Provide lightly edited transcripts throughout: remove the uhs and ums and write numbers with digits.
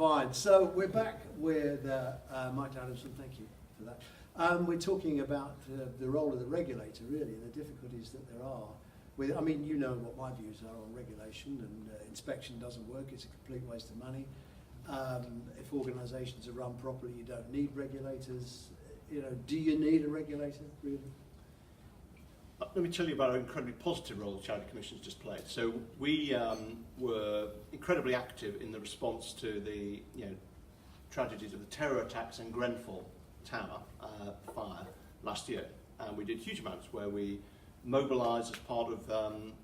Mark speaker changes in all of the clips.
Speaker 1: Fine. So we're back with Mike Adamson. Thank you for that. We're talking about the role of the regulator, really, and the difficulties that there are. I mean, you know what my views are on regulation, and inspection doesn't work. It's a complete waste of money. If organisations are run properly, you don't need regulators. You know, do you need a regulator, really?
Speaker 2: Let me tell you about an incredibly positive role the Charity Commission has just played. So we were incredibly active in the response to the tragedies of the terror attacks in Grenfell Tower fire last year, and we did huge amounts where we mobilised as part of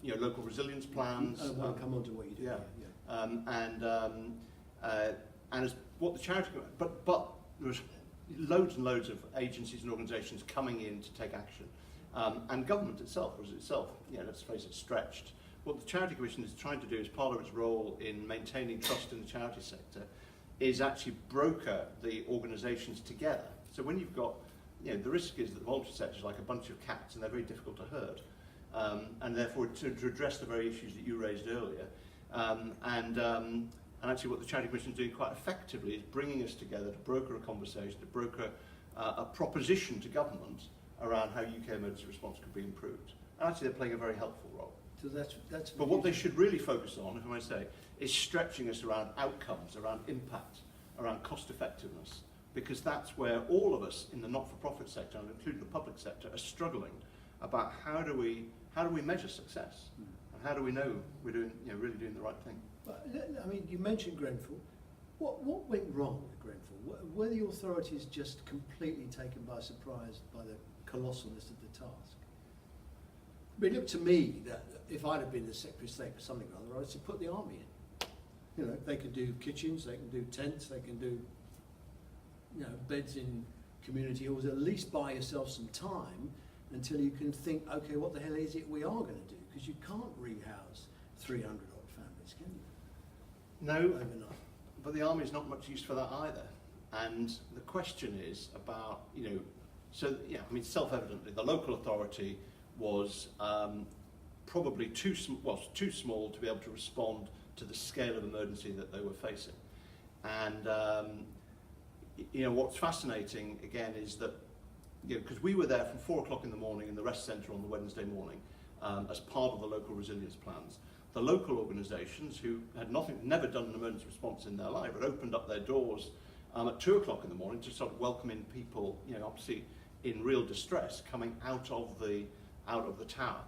Speaker 2: local resilience plans.
Speaker 1: I want to come on to what you do.
Speaker 2: And as what the charity, but there was loads and loads of agencies and organisations coming in to take action. And government itself was let's face it, stretched. What the Charity Commission is trying to do as part of its role in maintaining trust in the charity sector is actually broker the organisations together. So when you've got, the risk is that the voluntary sector is like a bunch of cats and they're very difficult to herd. And therefore to address the very issues that you raised earlier. And actually what the Charity Commission is doing quite effectively is bringing us together to broker a conversation, to broker a proposition to government around how UK emergency response could be improved. And actually they're playing a very helpful role.
Speaker 1: So that's
Speaker 2: but what they should really focus on, if I may say, is stretching us around outcomes, around impact, around cost effectiveness, because that's where all of us in the not-for-profit sector, and including the public sector, are struggling about how do we measure success, and how do we know we're doing, really doing the right thing.
Speaker 1: But, I mean, you mentioned Grenfell. What went wrong with Grenfell? Were the authorities just completely taken by surprise by the colossalness of the task? But it looked to me that if I'd have been the Secretary of State for something or other, I'd have put the army in. They can do kitchens, they can do tents, they can do beds in community halls. At least buy yourself some time until you can think, okay, what the hell is it we are going to do? Because you can't rehouse 300 odd families, can you?
Speaker 2: No,
Speaker 1: overnight.
Speaker 2: But the army is not much use for that either. And the question is about, self-evidently, the local authority was probably too small to be able to respond to the scale of emergency that they were facing. And what's fascinating again is that because we were there from 4 o'clock in the morning in the rest centre on the Wednesday morning as part of the local resilience plans. The local organisations who had never done an emergency response in their life, had opened up their doors at 2 o'clock in the morning to sort of welcoming people, obviously in real distress, coming out of the tower.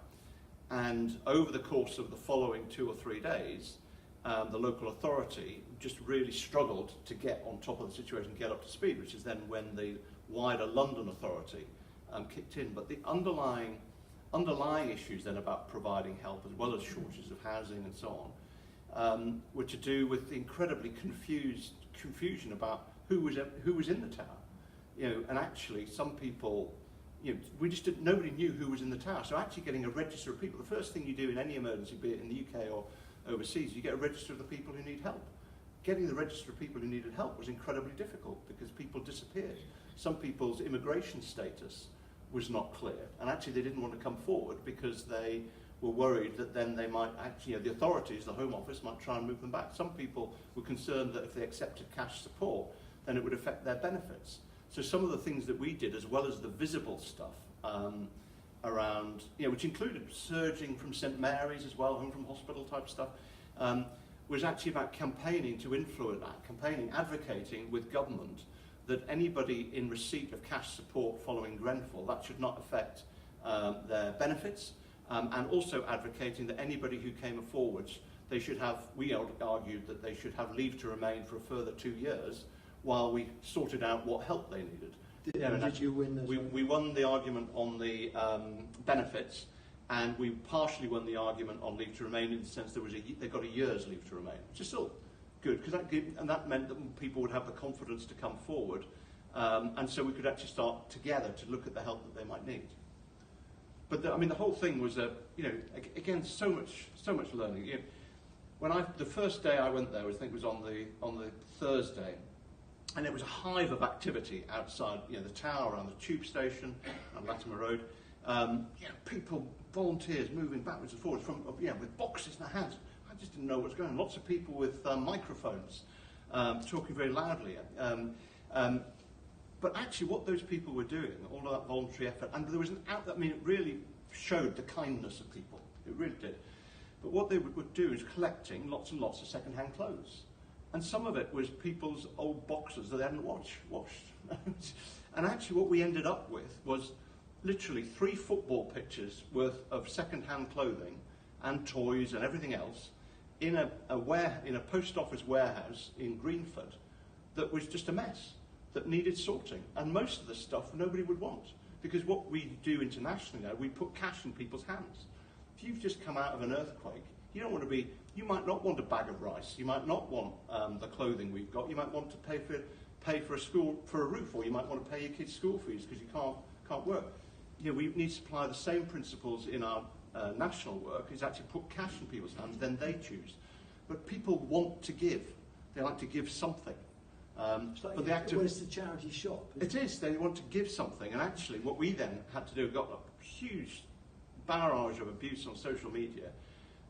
Speaker 2: And over the course of the following 2 or 3 days, the local authority just really struggled to get on top of the situation, get up to speed, which is then when the wider London authority kicked in. But the underlying issues then about providing help, as well as shortages of housing and so on, were to do with the incredibly confusion about who was in the tower. And actually some people, nobody knew who was in the tower. So actually getting a register of people, the first thing you do in any emergency, be it in the UK or overseas, you get a register of the people who need help. Getting the register of people who needed help was incredibly difficult because people disappeared. Some people's immigration status was not clear, and actually they didn't want to come forward because they were worried that then they might actually, the authorities, the Home Office, might try and move them back. Some people were concerned that if they accepted cash support, then it would affect their benefits. So some of the things that we did, as well as the visible stuff around, which included surging from St Mary's as well, home from hospital type stuff, was actually about campaigning to influence that, advocating with government that anybody in receipt of cash support following Grenfell, that should not affect their benefits, and also advocating that anybody who came forward, they should have, we argued that they should have leave to remain for a further 2 years while we sorted out what help they needed.
Speaker 1: Did you win those?
Speaker 2: We won the argument on the benefits, and we partially won the argument on leave to remain in the sense they got a year's leave to remain, which is still good, because that meant that people would have the confidence to come forward, and so we could actually start together to look at the help that they might need. But the whole thing was again so much learning. The first day I went there, I think was on the Thursday, and it was a hive of activity outside, the tower, around the tube station, on Latimer Road. People, volunteers moving backwards and forwards with boxes in their hands. I just didn't know what was going on. Lots of people with microphones talking very loudly. But actually what those people were doing, all of that voluntary effort, and there was it really showed the kindness of people. It really did. But what they would do is collecting lots and lots of second-hand clothes. And some of it was people's old boxers that they hadn't washed. And actually what we ended up with was literally 3 football pitches worth of second-hand clothing and toys and everything else in a post office warehouse in Greenford that was just a mess, that needed sorting. And most of the stuff nobody would want, because what we do internationally now, we put cash in people's hands. If you've just come out of an earthquake, you might not want a bag of rice, you might not want the clothing we've got, you might want to pay for a roof, or you might want to pay your kids' school fees because you can't work. We need to apply the same principles in our national work, is actually put cash in people's hands, then they choose. But people want to give. They like to give something. But
Speaker 1: it's the charity shop.
Speaker 2: It is. They want to give something. And actually what we then had to do, got a huge barrage of abuse on social media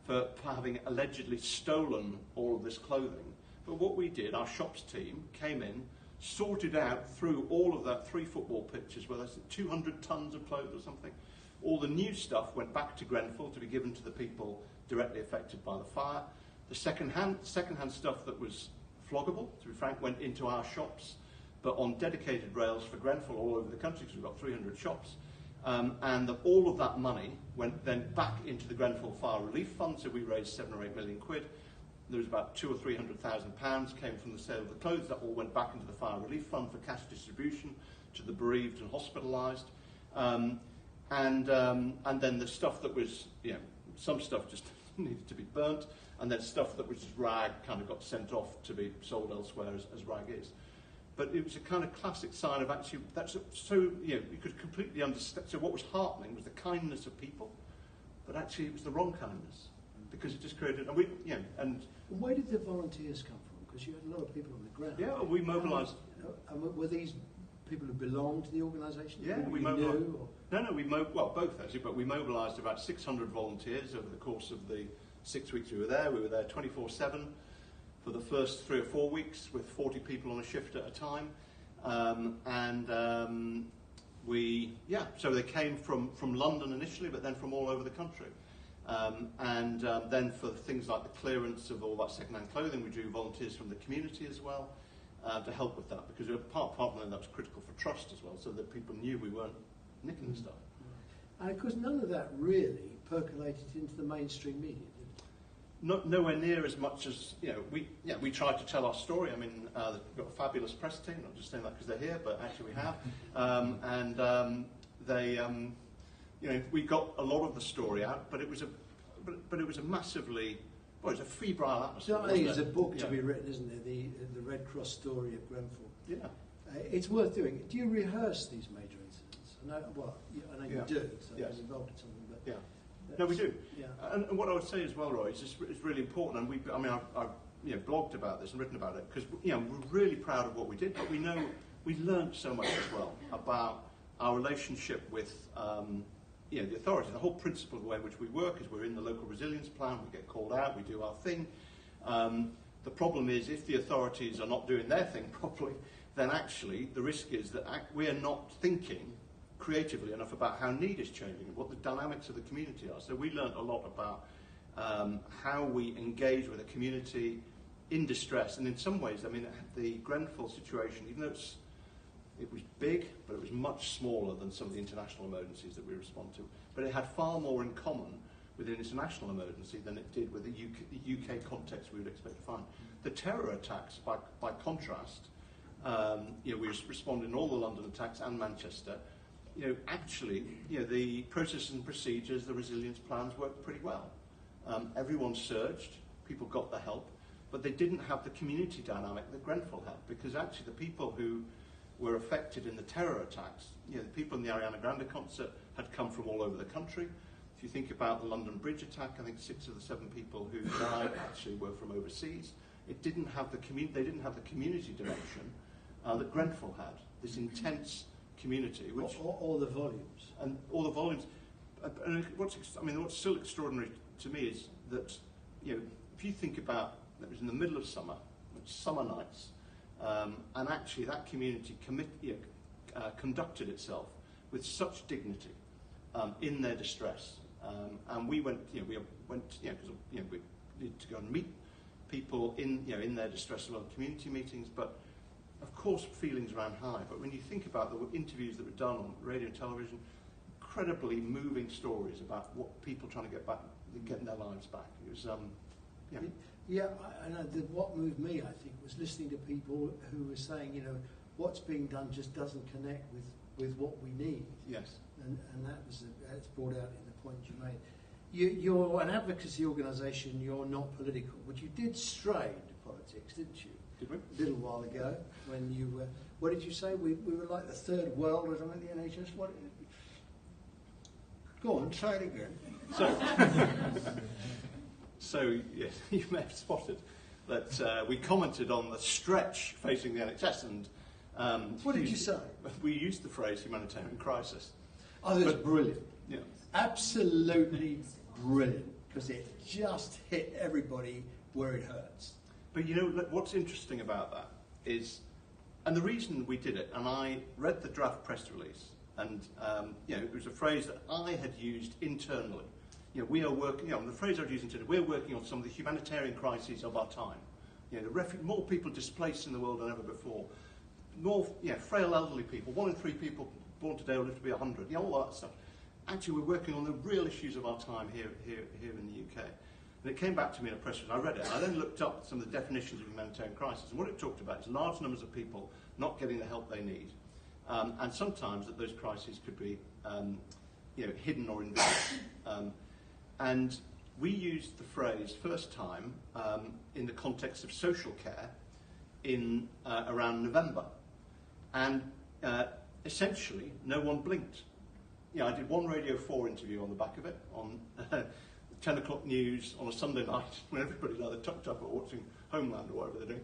Speaker 2: for having allegedly stolen all of this clothing. But what we did, our shops team came in, sorted out through all of that 3 football pitches, where there's 200 tons of clothes or something. All the new stuff went back to Grenfell to be given to the people directly affected by the fire. The second-hand stuff that was floggable, to be frank, went into our shops, but on dedicated rails for Grenfell all over the country, because we've got 300 shops. All of that money went then back into the Grenfell Fire Relief Fund, so we raised 7 or 8 million quid. There was about £200,000 or £300,000 came from the sale of the clothes. That all went back into the Fire Relief Fund for cash distribution to the bereaved and hospitalised. And then the stuff that was, some stuff just needed to be burnt, and then stuff that was just rag kind of got sent off to be sold elsewhere as rag is. But it was a kind of classic sign of actually, you could completely understand. So what was heartening was the kindness of people, but actually it was the wrong kindness, because it just created, and
Speaker 1: where did the volunteers come from? Because you had a lot of people on the ground.
Speaker 2: Yeah, we mobilised.
Speaker 1: And were these people who belonged to the organisation?
Speaker 2: Yeah, we mobilised. Both actually, but we mobilised about 600 volunteers over the course of the 6 weeks we were there. We were there 24/7 for the first 3 or 4 weeks, with 40 people on a shift at a time. So they came from London initially, but then from all over the country. Then for things like the clearance of all that second-hand clothing, we drew volunteers from the community as well to help with that, because part of that was critical for trust as well, so that people knew we weren't nicking the stuff.
Speaker 1: And of course, none of that really percolated into the mainstream media, did it?
Speaker 2: Nowhere near as much as we tried to tell our story. I mean, we've got a fabulous press team. Not just saying that because they're here, but actually we have. We got a lot of the story out, but it was a massively, it was a febrile atmosphere.
Speaker 1: So I think it's a book to be written, isn't there? The Red Cross story of Grenfell.
Speaker 2: Yeah,
Speaker 1: it's worth doing. Do you rehearse these major incidents? I know you do. So
Speaker 2: yes.
Speaker 1: I was involved in something, but
Speaker 2: yeah. No, we do.
Speaker 1: Yeah.
Speaker 2: And what I would say as well, Roy, is really important. And I've blogged about this and written about it, because we're really proud of what we did, but we know we learned so much as well about our relationship with the authorities. The whole principle of the way in which we work is we're in the local resilience plan. We get called out. We do our thing. The problem is, if the authorities are not doing their thing properly, then actually the risk is that we are not thinking creatively enough about how need is changing and what the dynamics of the community are. So we learned a lot about how we engage with a community in distress. And in some ways, the Grenfell situation, even though it was big, but it was much smaller than some of the international emergencies that we respond to. But it had far more in common with an international emergency than it did with the UK context we would expect to find. The terror attacks, by contrast, we responded in all the London attacks and Manchester. The processes and procedures, the resilience plans worked pretty well. Everyone surged, people got the help, but they didn't have the community dynamic that Grenfell had, because actually the people who were affected in the terror attacks, the people in the Ariana Grande concert had come from all over the country. If you think about the London Bridge attack, I think 6 of the 7 people who died actually were from overseas. They didn't have the community dimension that Grenfell had, this intense community, which
Speaker 1: all the volumes
Speaker 2: and all the volumes. And what's still extraordinary to me is that if you think about, it was in the middle of summer, summer nights, and actually that community conducted itself with such dignity in their distress. And we went, because we needed to go and meet people in their distress as well, community meetings, but of course feelings ran high. But when you think about the interviews that were done on radio and television, incredibly moving stories about what people trying to get back, getting their lives back. It was,
Speaker 1: what moved me, I think, was listening to people who were saying, what's being done just doesn't connect with what we need.
Speaker 2: Yes.
Speaker 1: And that's brought out in the point you made. You're an advocacy organisation, you're not political, but you did stray into politics, didn't you?
Speaker 2: Did we?
Speaker 1: A little while ago, when you were, what did you say? We were like the third world or something, the NHS? Go on, try it again.
Speaker 2: So yes, you may have spotted that we commented on the stretch facing the NHS, and
Speaker 1: what did you say?
Speaker 2: We used the phrase humanitarian crisis.
Speaker 1: Oh, that's brilliant.
Speaker 2: Yeah.
Speaker 1: Absolutely brilliant, because it just hit everybody where it hurts.
Speaker 2: But what's interesting about that is, and the reason we did it, and I read the draft press release, and it was a phrase that I had used internally. We are working, the phrase I was using today, we're working on some of the humanitarian crises of our time. More people displaced in the world than ever before. More frail elderly people, 1 in 3 people born today will live to be 100, all that stuff. Actually, we're working on the real issues of our time here in the UK. And it came back to me in a press release. I read it, and I then looked up some of the definitions of humanitarian crisis. And what it talked about is large numbers of people not getting the help they need. And sometimes that those crises could be hidden or invisible. And we used the phrase first time in the context of social care in around November. And essentially, no one blinked. I did one Radio 4 interview on the back of it, on 10 o'clock news on a Sunday night, when everybody's either tucked up or watching Homeland or whatever they're doing.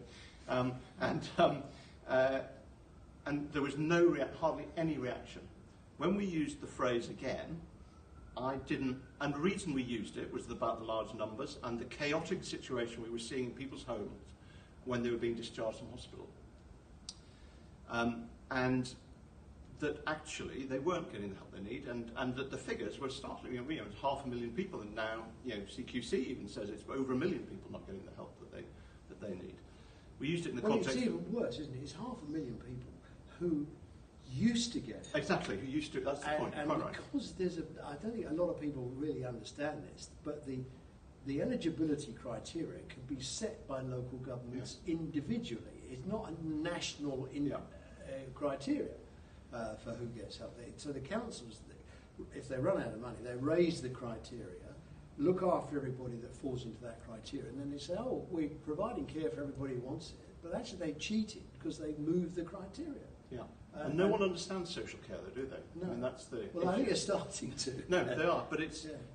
Speaker 2: And there was hardly any reaction. When we used the phrase again, I didn't, and the reason we used it was about the large numbers and the chaotic situation we were seeing in people's homes when they were being discharged from hospital. And that actually they weren't getting the help they need, and that the figures were startling. It's 500,000 people, and now CQC even says it's over 1 million people not getting the help that they need. We used it in the context.
Speaker 1: It's even worse, isn't it? It's 500,000 people who used to get help.
Speaker 2: Exactly, who used to. That's the point.
Speaker 1: And
Speaker 2: quite right.
Speaker 1: because I don't think a lot of people really understand this, but the eligibility criteria can be set by local governments individually. It's not a national criteria for who gets help. So the councils, if they run out of money, they raise the criteria, look after everybody that falls into that criteria, and then they say, oh, we're providing care for everybody who wants it. But actually they cheated because they moved the criteria.
Speaker 2: Yeah. And no one understands social care, though, do they?
Speaker 1: No.
Speaker 2: I mean, that's the.
Speaker 1: Well, I think they're starting to.
Speaker 2: No, they are, but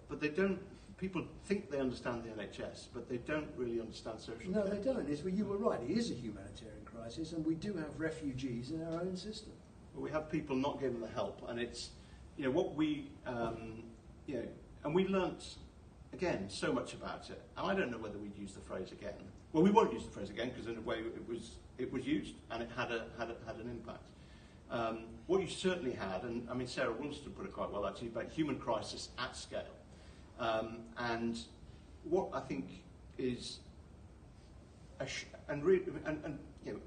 Speaker 2: but they don't. People think they understand the NHS, but they don't really understand social care.
Speaker 1: No, they don't. You were right. It is a humanitarian crisis, and we do have refugees in our own system.
Speaker 2: Well, we have people not getting the help, and it's, what we, and we learnt again so much about it. And I don't know whether we'd use the phrase again. Well, we won't use the phrase again because in a way it was used and it had an impact. What you certainly had, and I mean Sarah Woolston put it quite well actually, about human crisis at scale. And what I think is,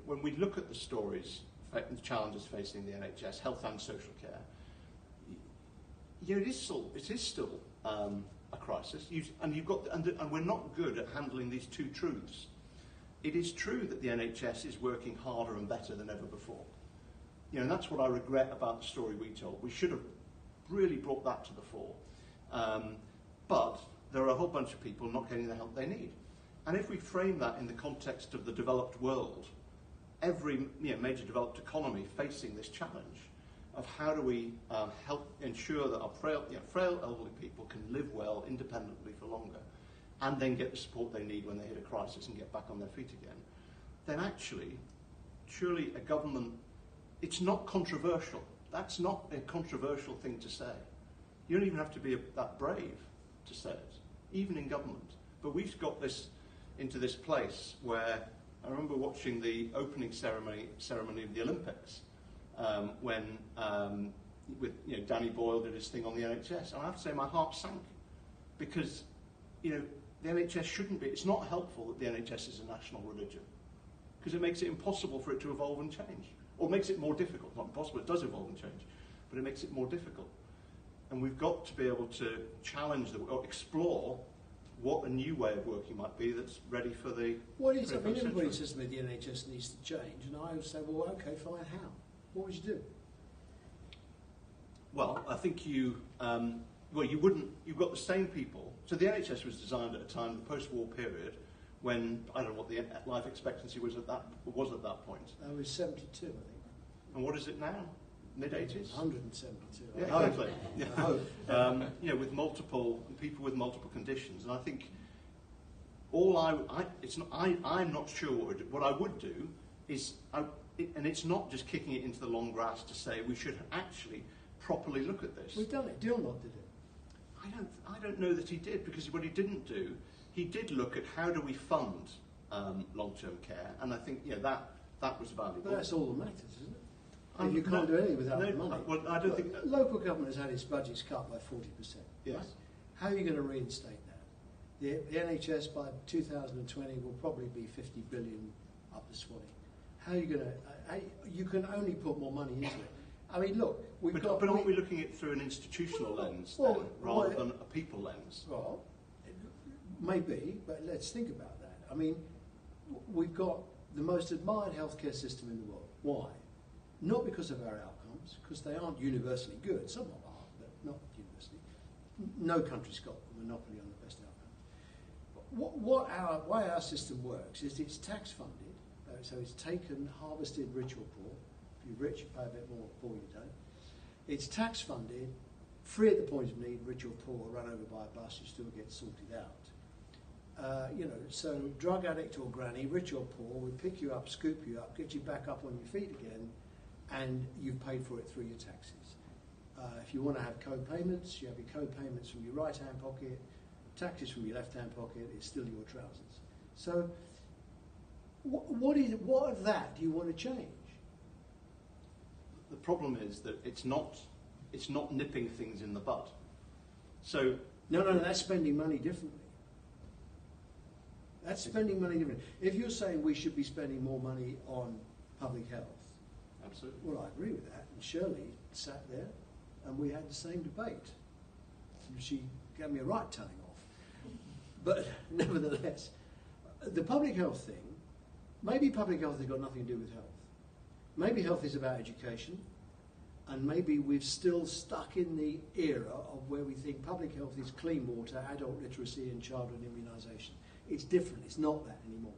Speaker 2: when we look at the stories and the challenges facing the NHS, health and social care, it is still a crisis. And we're not good at handling these two truths. It is true that the NHS is working harder and better than ever before. And that's what I regret about the story we told. We should have really brought that to the fore. But there are a whole bunch of people not getting the help they need. And if we frame that in the context of the developed world, every major developed economy facing this challenge of how do we help ensure that our frail elderly people can live well independently for longer and then get the support they need when they hit a crisis and get back on their feet again, then actually, surely a government, it's not controversial. That's not a controversial thing to say. You don't even have to be that brave to say it, even in government. But we've got this into this place where I remember watching the opening ceremony of the Olympics when Danny Boyle did his thing on the NHS, and I have to say my heart sank because the NHS shouldn't be. It's not helpful that the NHS is a national religion because it makes it impossible for it to evolve and change, or makes it more difficult. Not impossible; it does evolve and change, but it makes it more difficult. And we've got to be able to challenge or explore what a new way of working might be that's ready for the.
Speaker 1: Everybody says to me the NHS needs to change, and I would say, well, okay, fine. How? What would you do?
Speaker 2: Well, I think you wouldn't. You've got the same people. So the NHS was designed at a time, the post-war period, when I don't know what the life expectancy was at that point.
Speaker 1: I was 72, I think.
Speaker 2: And what is it now? Mid-80s?
Speaker 1: 172.
Speaker 2: Yeah, exactly. Yeah. With multiple people with multiple conditions, and I think I'm not sure what I would do is, and it's not just kicking it into the long grass to say we should actually properly look at this.
Speaker 1: We've done it. Dilnot did it.
Speaker 2: I don't know that he did, because what he didn't do, he did look at how do we fund long-term care, and I think that was valuable.
Speaker 1: But that's all that matters, isn't it? If you can't do anything without the money.
Speaker 2: Well, I don't think
Speaker 1: local government has had its budgets cut by 40%.
Speaker 2: Yes.
Speaker 1: Right? How are you going to reinstate that? The NHS by 2020 will probably be 50 billion up the swatty. How are you going to? You can only put more money into it. I mean, look,
Speaker 2: But aren't we looking at it through an institutional lens rather than a people lens?
Speaker 1: Well, maybe, but let's think about that. I mean, we've got the most admired healthcare system in the world. Why? Not because of our outcomes, because they aren't universally good. Some of them are, but not universally. No country's got a monopoly on the best outcomes. Why our system works is it's tax funded, so it's taken, harvested rich or poor. If you're rich, you pay a bit more, poor you don't. It's tax funded, free at the point of need, rich or poor, run over by a bus, you still get sorted out. So drug addict or granny, rich or poor, we pick you up, scoop you up, get you back up on your feet again, and you've paid for it through your taxes. If you want to have co-payments, you have your co-payments from your right-hand pocket, taxes from your left-hand pocket, it's still your trousers. So what of that do you want to change?
Speaker 2: The problem is that it's not nipping things in the bud. So
Speaker 1: No, that's spending money differently. That's spending money differently. If you're saying we should be spending more money on public health,
Speaker 2: absolutely.
Speaker 1: Well, I agree with that. And Shirley sat there and we had the same debate. She gave me a right telling off. But nevertheless, the public health thing, maybe public health has got nothing to do with health. Maybe health is about education, and maybe we've still stuck in the era of where we think public health is clean water, adult literacy and childhood immunisation. It's different. It's not that anymore.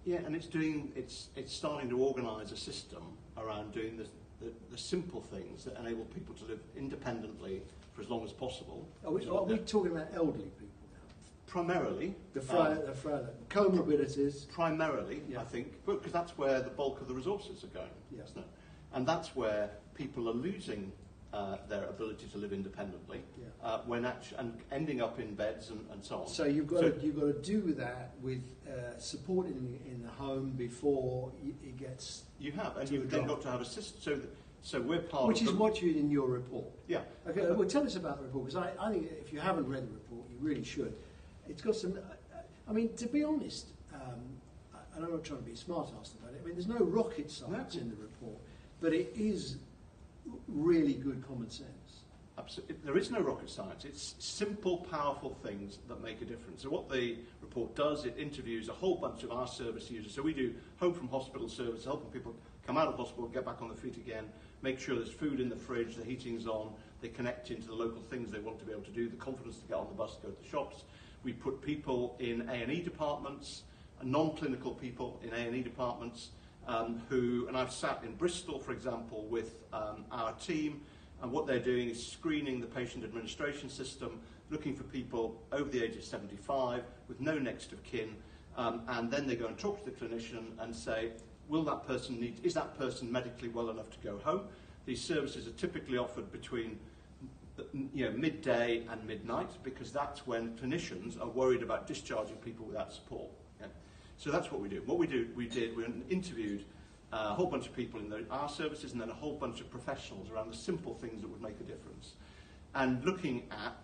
Speaker 2: Yeah, and it's starting to organise a system around doing the simple things that enable people to live independently for as long as possible.
Speaker 1: Are we talking about elderly people now?
Speaker 2: Primarily.
Speaker 1: The comorbidities.
Speaker 2: Primarily,
Speaker 1: yeah.
Speaker 2: I think, because that's where the bulk of the resources are going, isn't it? And that's where people are losing their ability to live independently, and ending up in beds and so on.
Speaker 1: So you've got to do that with support in the home before it gets.
Speaker 2: You have, and you've then got to have a system. So we're part
Speaker 1: Which
Speaker 2: of
Speaker 1: is what you in your report.
Speaker 2: Yeah.
Speaker 1: Okay. Well, tell us about the report, because I think if you haven't read the report, you really should. It's got some. I mean, to be honest, and I'm not trying to be a smart ass about it. I mean, there's no rocket science in the report, but it is really good common sense.
Speaker 2: Absolutely. There is no rocket science. It's simple, powerful things that make a difference. So what the report does, it interviews a whole bunch of our service users. So we do home from hospital service, helping people come out of hospital, get back on their feet again, make sure there's food in the fridge, the heating's on, they connect into the local things they want to be able to do, the confidence to get on the bus, to go to the shops. We put people in A&E departments, non-clinical people in A&E departments, and I've sat in Bristol, for example, with our team, and what they're doing is screening the patient administration system, looking for people over the age of 75 with no next of kin, and then they go and talk to the clinician and say, is that person medically well enough to go home? These services are typically offered between midday and midnight, because that's when clinicians are worried about discharging people without support. Yeah. So that's what we do. What we interviewed a whole bunch of people in our services and then a whole bunch of professionals around the simple things that would make a difference. And looking at,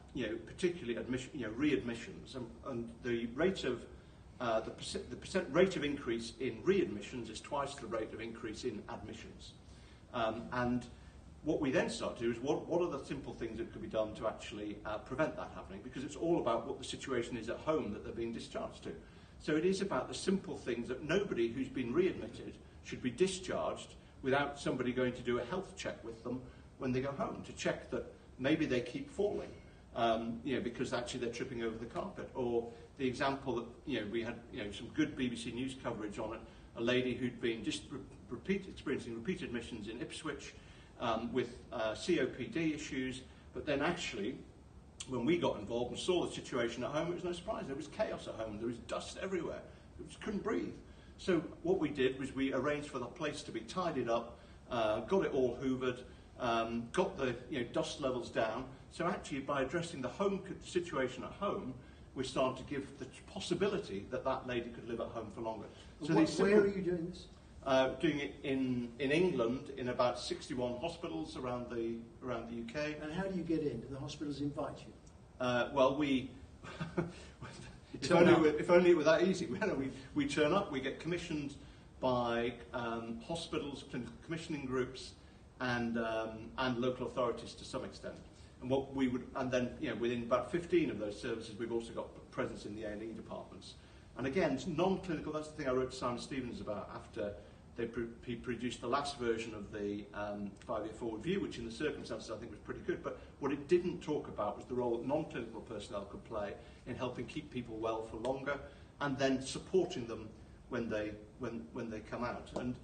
Speaker 2: particularly readmissions and the rate of the rate of increase in readmissions is twice the rate of increase in admissions. And what we then start to do is what are the simple things that could be done to actually prevent that happening, because it's all about what the situation is at home that they're being discharged to. So it is about the simple things that nobody who's been readmitted should be discharged without somebody going to do a health check with them when they go home, to check that maybe they keep falling, because actually they're tripping over the carpet. Or the example that we had some good BBC News coverage on it, a lady who'd been just experiencing repeat admissions in Ipswich with COPD issues, but then actually when we got involved and saw the situation at home, it was no surprise. There was chaos at home. There was dust everywhere. We just couldn't breathe. So what we did was we arranged for the place to be tidied up, got it all hoovered, got the dust levels down. So actually, by addressing the home situation at home, we're starting to give the possibility that that lady could live at home for longer. So
Speaker 1: where are you doing this?
Speaker 2: Doing it in England in about 61 hospitals around the UK.
Speaker 1: And how do you get in? Do the hospitals invite you?
Speaker 2: Well, if only it were that easy. We turn up. We get commissioned by hospitals, clinical commissioning groups, and local authorities to some extent. And then within about 15 of those services, we've also got presence in the A&E departments. And again, it's non-clinical. That's the thing I wrote to Simon Stevens about after he produced the last version of the 5-year forward view, which in the circumstances I think was pretty good. But what it didn't talk about was the role that non-clinical personnel could play in helping keep people well for longer, and then supporting them when they come out. And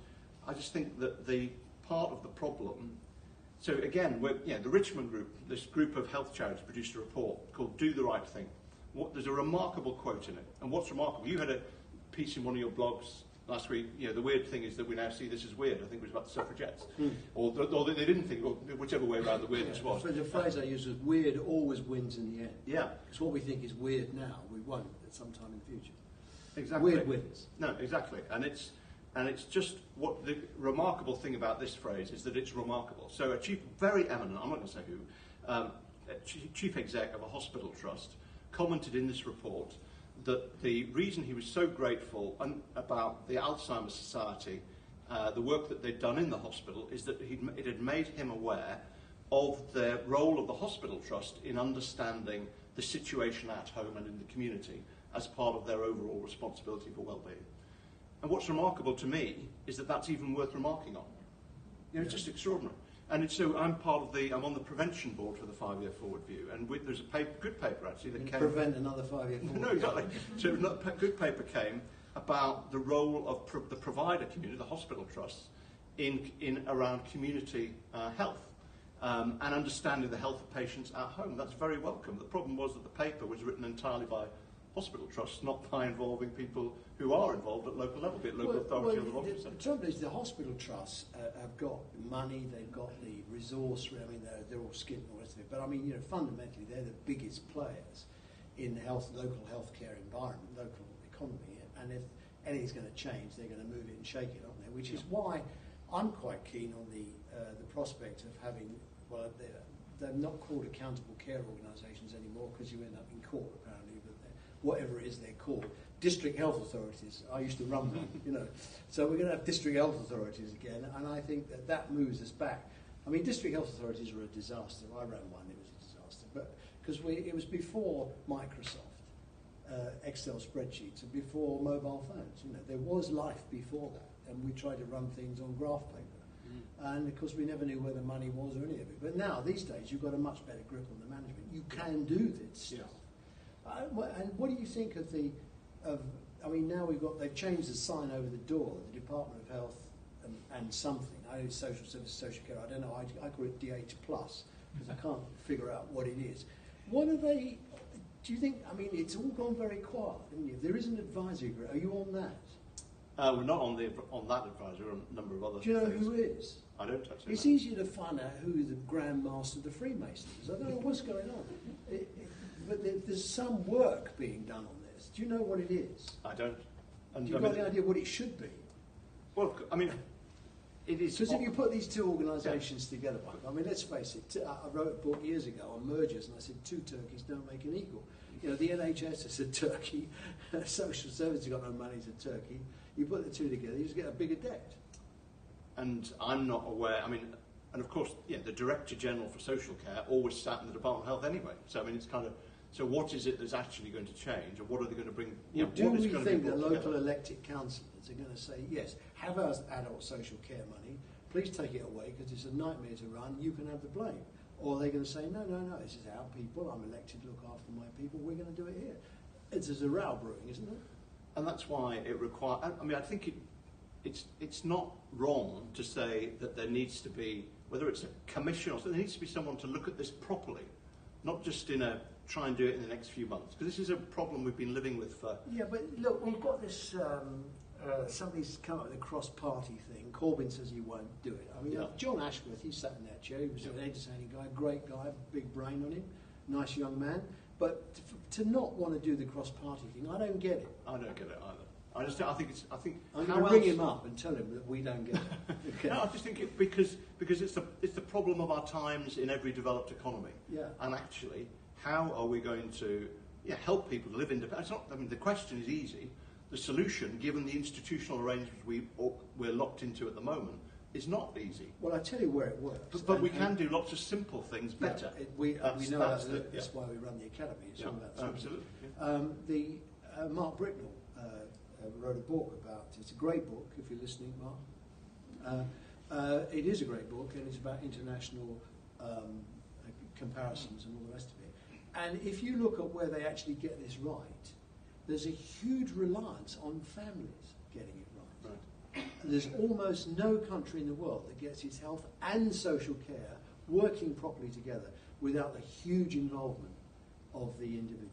Speaker 2: I just think that the part of the problem. So again, the Richmond group, this group of health charities, produced a report called "Do the Right Thing." There's a remarkable quote in it, and what's remarkable, you had a piece in one of your blogs last week. The weird thing is that we now see this as weird. I think it was about the suffragettes, or they didn't think, or whichever way around the weirdness was.
Speaker 1: So the phrase I used was "weird always wins in the end."
Speaker 2: Yeah,
Speaker 1: because what we think is weird now, we won't at some time in the future.
Speaker 2: Exactly.
Speaker 1: Weird wins.
Speaker 2: No, exactly, and it's just what the remarkable thing about this phrase is that it's remarkable. So a very eminent, I'm not going to say who, chief exec of a hospital trust commented in this report that the reason he was so grateful about the Alzheimer's Society, the work that they'd done in the hospital, is that it had made him aware of the role of the hospital trust in understanding the situation at home and in the community as part of their overall responsibility for well-being. And what's remarkable to me is that that's even worth remarking on. It's just extraordinary. And so I'm on the prevention board for the 5-year forward view, and there's a good paper actually that came.
Speaker 1: Prevent another 5-year forward.
Speaker 2: No, exactly. So a good paper came about the role of the provider community, the hospital trusts, in around community health and understanding the health of patients at home. That's very welcome. The problem was that the paper was written entirely by hospital trusts, not by involving people who are involved at local level, be it local authority or the hospital centre.
Speaker 1: The trouble is the hospital trusts have got money, they've got the resource, they're all skint and all the rest of it, but fundamentally they're the biggest players in the local healthcare environment, local economy, and if anything's going to change, they're going to move it and shake it, aren't they? Which is why I'm quite keen on the prospect of having, they're not called accountable care organisations anymore because you end up in court apparently, but whatever it is they're called. District health authorities. I used to run one, So we're going to have district health authorities again, and I think that moves us back. I mean, district health authorities were a disaster. I ran one; it was a disaster, but because it was before Microsoft, Excel spreadsheets, and before mobile phones. There was life before that, and we tried to run things on graph paper, and of course we never knew where the money was or any of it. But now, these days, you've got a much better grip on the management. You can do this stuff. And what do you think of now they've changed the sign over the door, the Department of Health and something. I know social service, social care, I don't know, I call it DH+, because I can't figure out what it is. What are they, do you think, it's all gone very quiet, isn't it? There is an advisory group, are you on that?
Speaker 2: We're not on that advisory, we're on a number of other things.
Speaker 1: Do you know who is?
Speaker 2: I don't actually.
Speaker 1: It's easier to find out who the Grand Master of the Freemasons is. I don't know what's going on. But there's some work being done on this. Do you know what it is?
Speaker 2: I don't. And
Speaker 1: You've got any idea what it should be?
Speaker 2: Well, I mean, it is.
Speaker 1: Because if you put these two organisations together, Mike, I mean, let's face it, I wrote a book years ago on mergers, and I said two turkeys don't make an equal. You know, the NHS is a turkey, social services have got no money, it's a turkey. You put the two together, you just get a bigger debt.
Speaker 2: And I'm not aware, I mean, and of course, yeah, the Director General for Social Care always sat in the Department of Health anyway. So, I mean, it's kind of, so what is it that's actually going to change, or what are they going to bring?
Speaker 1: Well, do we think that local elected councillors are going to say, yes, have our adult social care money, please take it away because it's a nightmare to run, you can have the blame? Or are they going to say, no, this is our people, I'm elected to look after my people, we're going to do it here? There's a row brewing, isn't it?
Speaker 2: And that's why it requires, I mean, I think it's not wrong to say that there needs to be, whether it's a commission or something, there needs to be someone to look at this properly, not just in a try and do it in the next few months, because this is a problem we've been living with for...
Speaker 1: Yeah, but look, we've got this, somebody's come up with a cross-party thing. Corbyn says he won't do it. I mean, John Ashworth, he sat in that chair, he was an entertaining guy, great guy, big brain on him, nice young man, but to not want to do the cross-party thing, I don't get it.
Speaker 2: I don't get it either. I think
Speaker 1: I'm going to ring him up and tell him that we don't get it. Okay.
Speaker 2: No, I just think because it's the problem of our times in every developed economy.
Speaker 1: Yeah.
Speaker 2: And actually, how are we going to help people to live independently? I mean, the question is easy. The solution, given the institutional arrangements we're locked into at the moment, is not easy.
Speaker 1: Well, I tell you where it works.
Speaker 2: But we can do lots of simple things better.
Speaker 1: We know that's why we run the academy. It's all about
Speaker 2: absolutely.
Speaker 1: Mark Bricknell wrote a book about. It's a great book. If you're listening, Mark, it is a great book, and it's about international comparisons and all the rest of it. And if you look at where they actually get this right, there's a huge reliance on families getting it right. There's almost no country in the world that gets its health and social care working properly together without the huge involvement of the individuals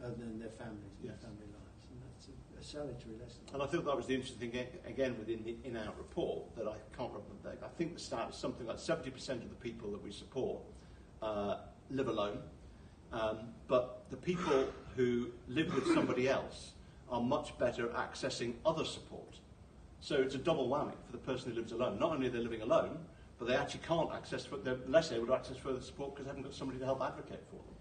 Speaker 1: and their families and their family lives. And that's a salutary lesson.
Speaker 2: And I thought that was the interesting thing, again, within the in-out report, that I can't remember, I think the stat is something like 70% of the people that we support live alone. But the people who live with somebody else are much better at accessing other support. So it's a double whammy for the person who lives alone. Not only are they living alone, but they actually can't access, they're less able to access further support because they haven't got somebody to help advocate for them.